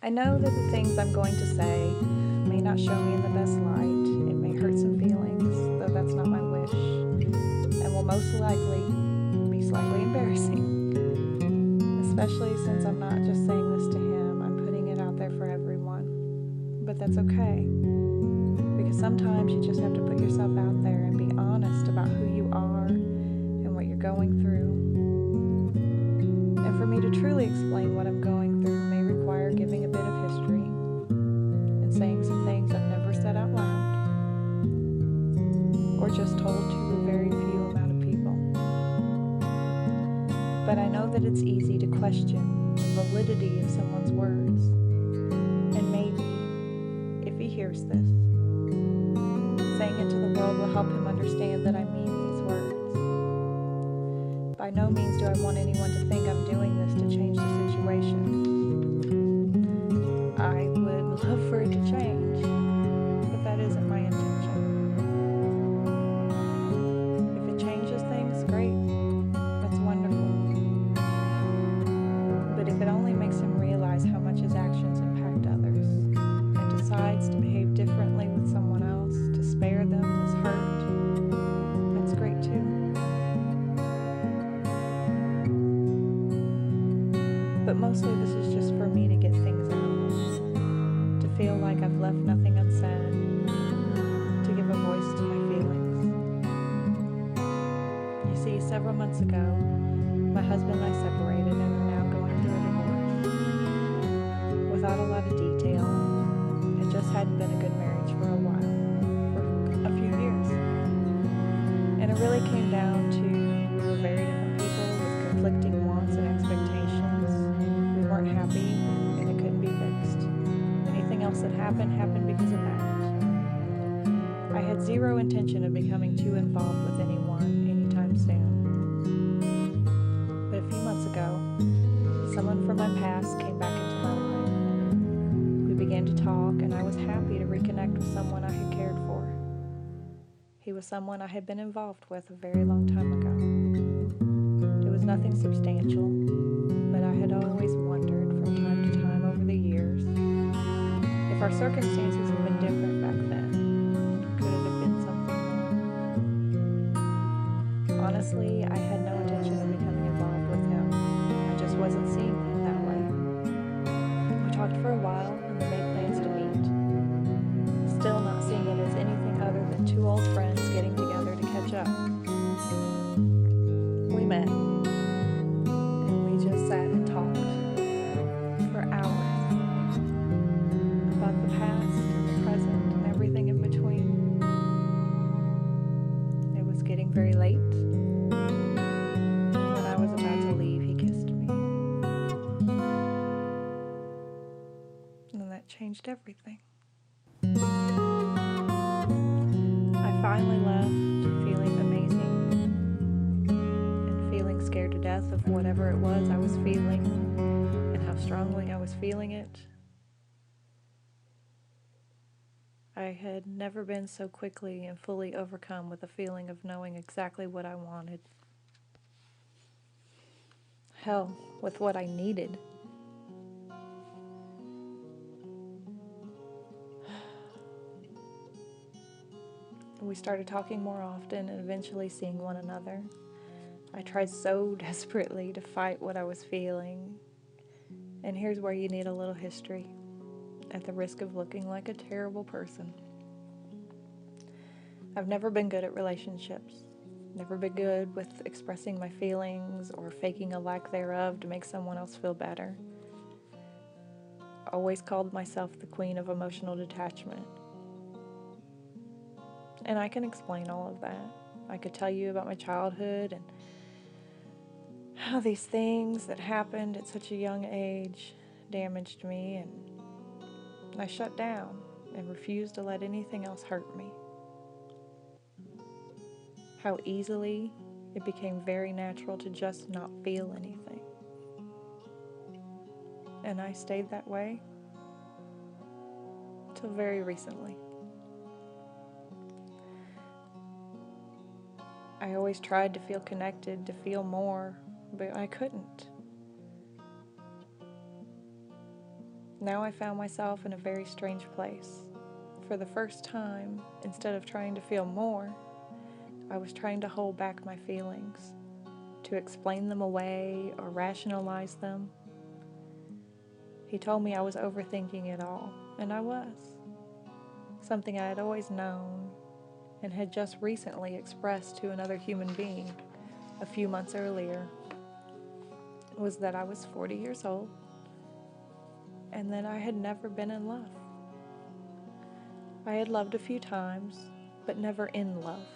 I know that the things I'm going to say may not show me in the best light. It may hurt some feelings, though that's not my wish, and will most likely be slightly embarrassing, especially since I'm not just saying this to him, I'm putting it out there for everyone. But that's okay, because sometimes you just have to put yourself out there and be honest about who you are and what you're going through. And for me to truly explain what I'm going through may require giving a bit of history and saying some things I've never said out loud or just told to a very few amount of people. But I know that it's easy to question the validity of someone's words, and maybe, if he hears this, saying it to the world will help him understand that I mean these words. By no means do I want anyone to think I'm doing this to change the situation. I would love for it to change, but that isn't my intention. If it changes things, great. That's wonderful. But if it only makes him realize how much his actions impact others and decides to behave differently with someone else to spare them this hurt, that's great too. But mostly this is just for me to get things out, to feel like I've left nothing unsaid, to give a voice to my feelings. You see, several months ago, my husband and I separated and are now going through a divorce. Without a lot of detail, it just hadn't been a good marriage for a while, for a few years. And it really came down to we were very different people with conflicting wants and expectations. We weren't happy and it couldn't be fixed. Anything else that happened because of that. I had zero intention of becoming too involved with anyone anytime soon. But a few months ago, someone from my past came back into my life. We began to talk, and I was happy to reconnect with someone I had cared for. He was someone I had been involved with a very long time ago. It was nothing substantial, but I had always wondered from time to time over the years if our circumstances had been different back then. Could it have been something more? Honestly, I had no intention of becoming involved with him. I just wasn't seeing it that way. We talked for a while and we made plans to meet. Still not seeing it as anything other than two old friends getting together to catch up. We met and we just sat and talked for hours about the past and the present and everything in between. It was getting very late, and when I was about to leave, he kissed me. And that changed everything. I finally left feeling amazing and feeling scared to death of whatever it was I was feeling and how strongly I was feeling it. I had never been so quickly and fully overcome with a feeling of knowing exactly what I wanted. Hell, with what I needed. We started talking more often and eventually seeing one another. I tried so desperately to fight what I was feeling. And here's where you need a little history, at the risk of looking like a terrible person. I've never been good at relationships. Never been good with expressing my feelings or faking a lack thereof to make someone else feel better. Always called myself the queen of emotional detachment. And I can explain all of that. I could tell you about my childhood and how these things that happened at such a young age damaged me, and I shut down and refused to let anything else hurt me. How easily it became very natural to just not feel anything. And I stayed that way till very recently. I always tried to feel connected, to feel more, but I couldn't. Now I found myself in a very strange place. For the first time, instead of trying to feel more, I was trying to hold back my feelings, to explain them away or rationalize them. He told me I was overthinking it all, and I was. Something I had always known and had just recently expressed to another human being a few months earlier was that I was 40 years old and that I had never been in love. I had loved a few times, but never in love.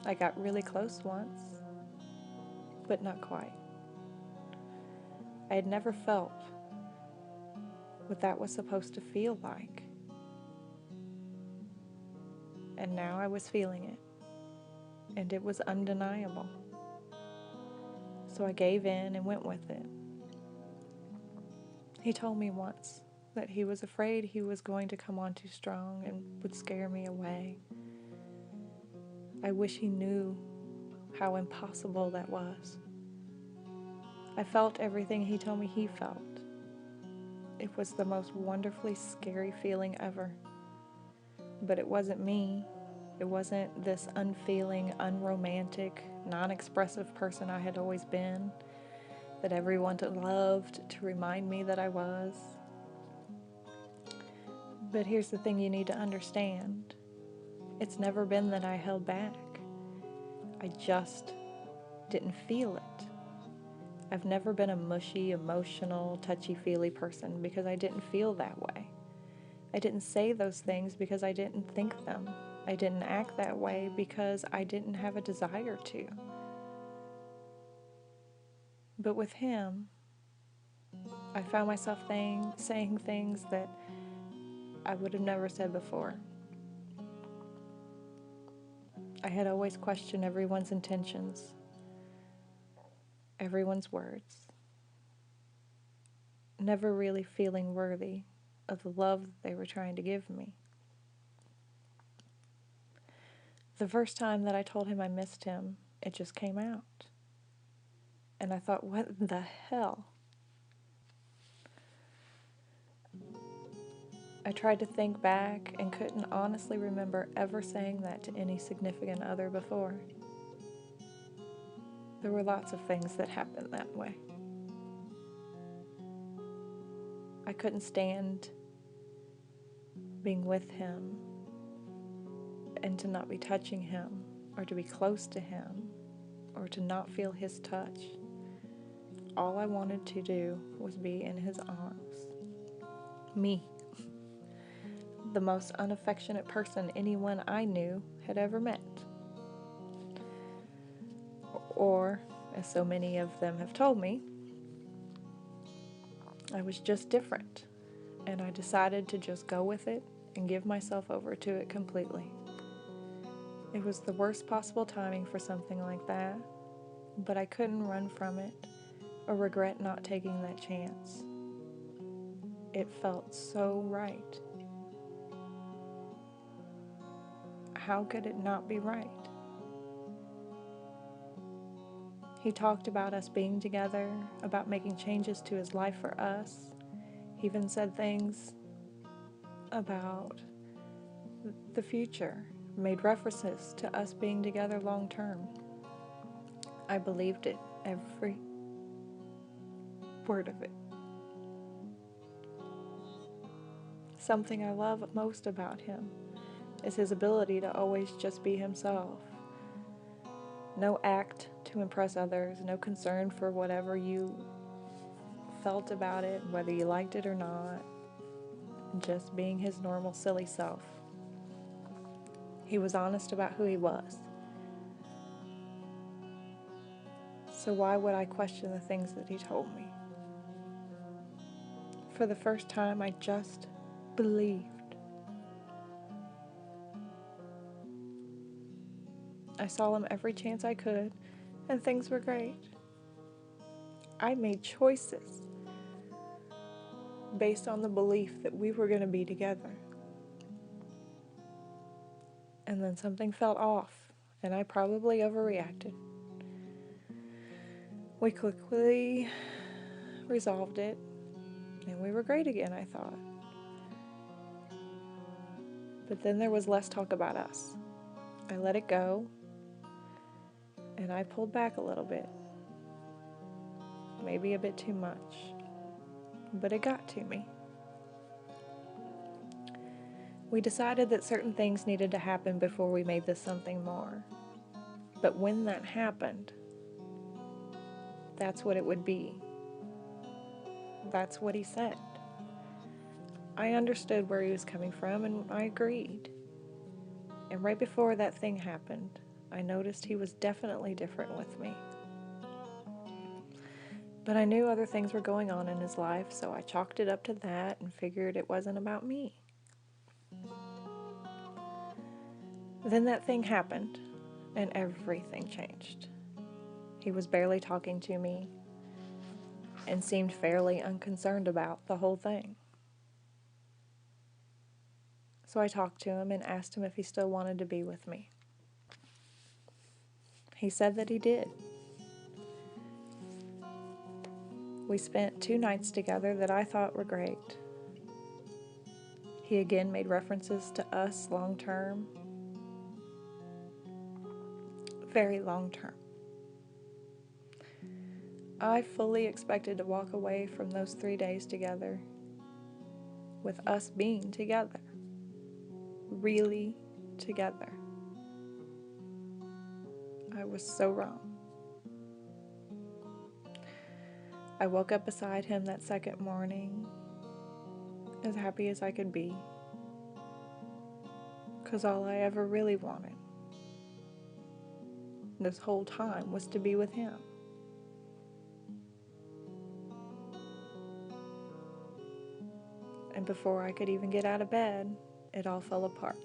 I got really close once, but not quite. I had never felt what that was supposed to feel like. And now I was feeling it, and it was undeniable. So I gave in and went with it. He told me once that he was afraid he was going to come on too strong and would scare me away. I wish he knew how impossible that was. I felt everything he told me he felt. It was the most wonderfully scary feeling ever. But it wasn't me. It wasn't this unfeeling, unromantic, non-expressive person I had always been, that everyone loved to remind me that I was. But here's the thing you need to understand. It's never been that I held back. I just didn't feel it. I've never been a mushy, emotional, touchy-feely person because I didn't feel that way. I didn't say those things because I didn't think them. I didn't act that way because I didn't have a desire to. But with him, I found myself saying things that I would have never said before. I had always questioned everyone's intentions, everyone's words, never really feeling worthy of the love they were trying to give me. The first time that I told him I missed him, it just came out. And I thought, what the hell? I tried to think back and couldn't honestly remember ever saying that to any significant other before. There were lots of things that happened that way. I couldn't stand being with him and to not be touching him or to be close to him or to not feel his touch. All I wanted to do was be in his arms. Me. The most unaffectionate person anyone I knew had ever met. Or, as so many of them have told me, I was just different, and I decided to just go with it and give myself over to it completely. It was the worst possible timing for something like that, but I couldn't run from it or regret not taking that chance. It felt so right. How could it not be right? He talked about us being together, about making changes to his life for us. He even said things about the future, made references to us being together long term. I believed it, every word of it. Something I love most about him is his ability to always just be himself. No act to impress others, no concern for whatever you felt about it, whether you liked it or not. Just being his normal, silly self. He was honest about who he was. So why would I question the things that he told me? For the first time, I just believed. I saw him every chance I could, and things were great. I made choices based on the belief that we were going to be together. And then something felt off, and I probably overreacted. We quickly resolved it, And we were great again, I thought. But then there was less talk about us. I let it go, and I pulled back a little bit. Maybe a bit too much. But it got to me. We decided that certain things needed to happen before we made this something more. But when that happened, that's what it would be. That's what he said. I understood where he was coming from, and I agreed. And right before that thing happened, I noticed he was definitely different with me. But I knew other things were going on in his life, so I chalked it up to that and figured it wasn't about me. Then that thing happened, and everything changed. He was barely talking to me and seemed fairly unconcerned about the whole thing. So I talked to him and asked him if he still wanted to be with me. He said that he did. We spent 2 nights together that I thought were great. He again made references to us long term. Very long term. I fully expected to walk away from those 3 days together with us being together. Really together. I was so wrong. I woke up beside him that second morning, as happy as I could be, because all I ever really wanted this whole time was to be with him. And before I could even get out of bed, it all fell apart.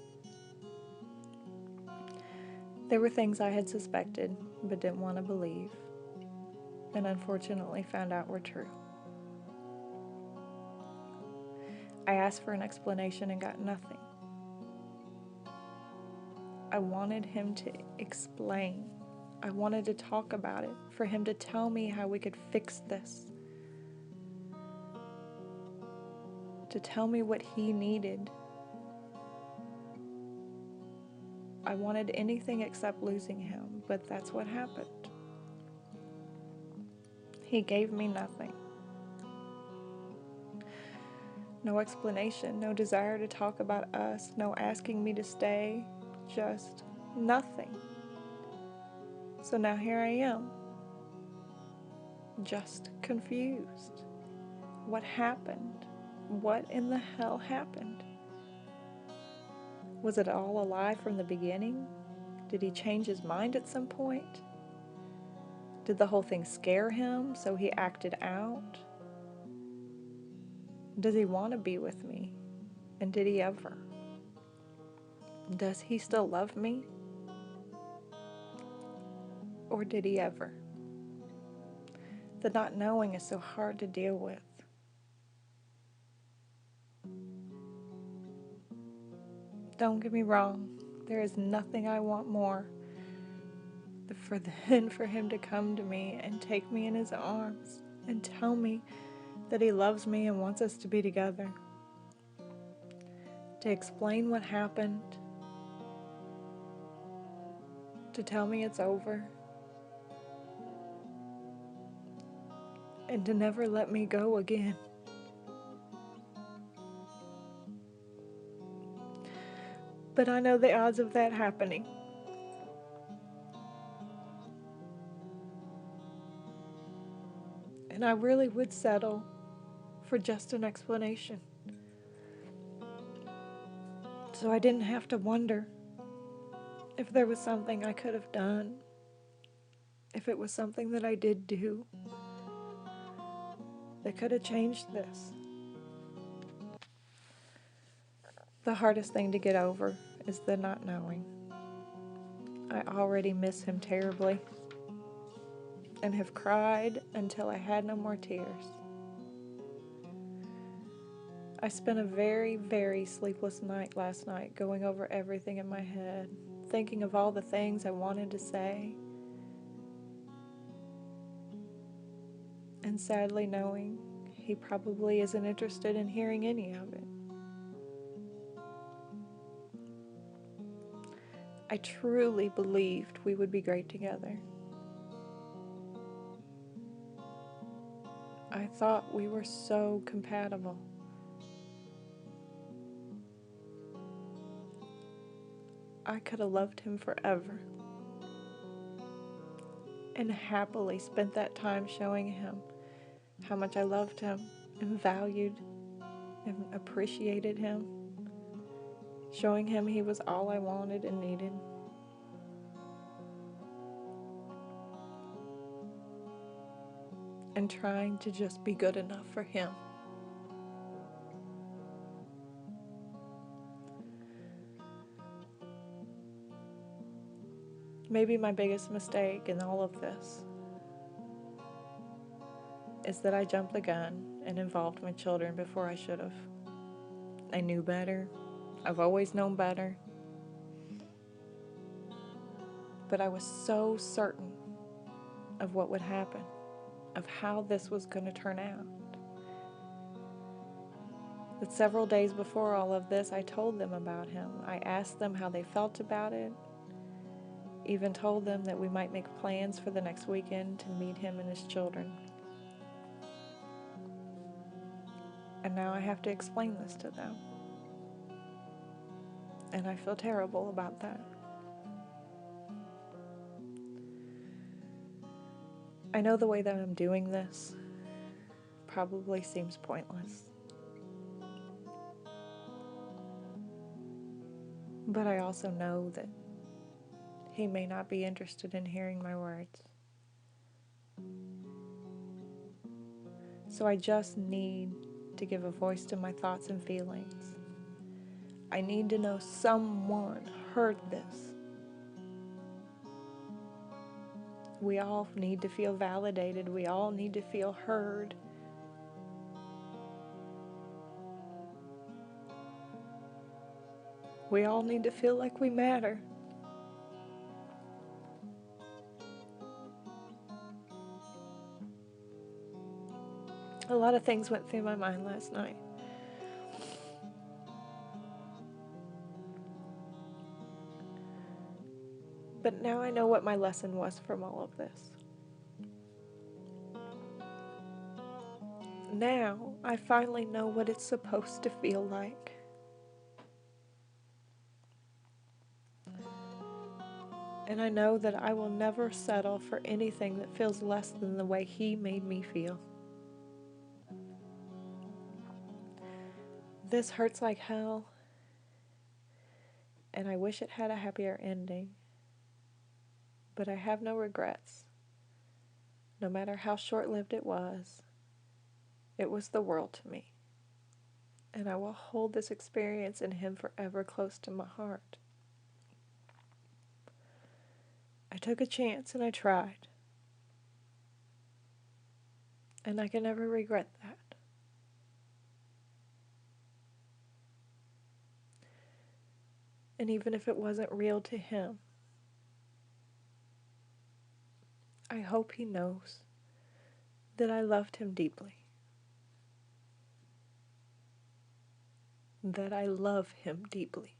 There were things I had suspected but didn't want to believe, and unfortunately found out were true. I asked for an explanation and got nothing. I wanted him to explain. I wanted to talk about it, for him to tell me how we could fix this. To tell me what he needed. I wanted anything except losing him, but that's what happened. He gave me nothing. No explanation, no desire to talk about us, no asking me to stay, just nothing. So now here I am, just confused. What happened? What in the hell happened? Was it all a lie from the beginning? Did he change his mind at some point? Did the whole thing scare him, so he acted out? Does he want to be with me? And did he ever? Does he still love me? Or did he ever? The not knowing is so hard to deal with. Don't get me wrong, there is nothing I want more than for him to come to me and take me in his arms and tell me that he loves me and wants us to be together. To explain what happened. To tell me it's over. And to never let me go again. But I know the odds of that happening. And I really would settle for just an explanation. So I didn't have to wonder if there was something I could have done, if it was something that I did do that could have changed this. The hardest thing to get over is the not knowing. I already miss him terribly and have cried until I had no more tears. I spent a very, very sleepless night last night going over everything in my head, thinking of all the things I wanted to say, and sadly knowing he probably isn't interested in hearing any of it. I truly believed we would be great together. I thought we were so compatible. I could have loved him forever and happily spent that time showing him how much I loved him and valued and appreciated him, showing him he was all I wanted and needed. And trying to just be good enough for him. Maybe my biggest mistake in all of this is that I jumped the gun and involved my children before I should have. I knew better. I've always known better. But I was so certain of what would happen, of how this was going to turn out, that several days before all of this, I told them about him. I asked them how they felt about it, even told them that we might make plans for the next weekend to meet him and his children. And now I have to explain this to them. And I feel terrible about that. I know the way that I'm doing this probably seems pointless. But I also know that he may not be interested in hearing my words. So I just need to give a voice to my thoughts and feelings. I need to know someone heard this. We all need to feel validated. We all need to feel heard. We all need to feel like we matter. A lot of things went through my mind last night. But now I know what my lesson was from all of this. Now I finally know what it's supposed to feel like. And I know that I will never settle for anything that feels less than the way he made me feel. This hurts like hell, and I wish it had a happier ending. But I have no regrets. No matter how short-lived it was the world to me. And I will hold this experience and him forever close to my heart. I took a chance and I tried. And I can never regret that. And even if it wasn't real to him, I hope he knows that I loved him deeply. That I love him deeply.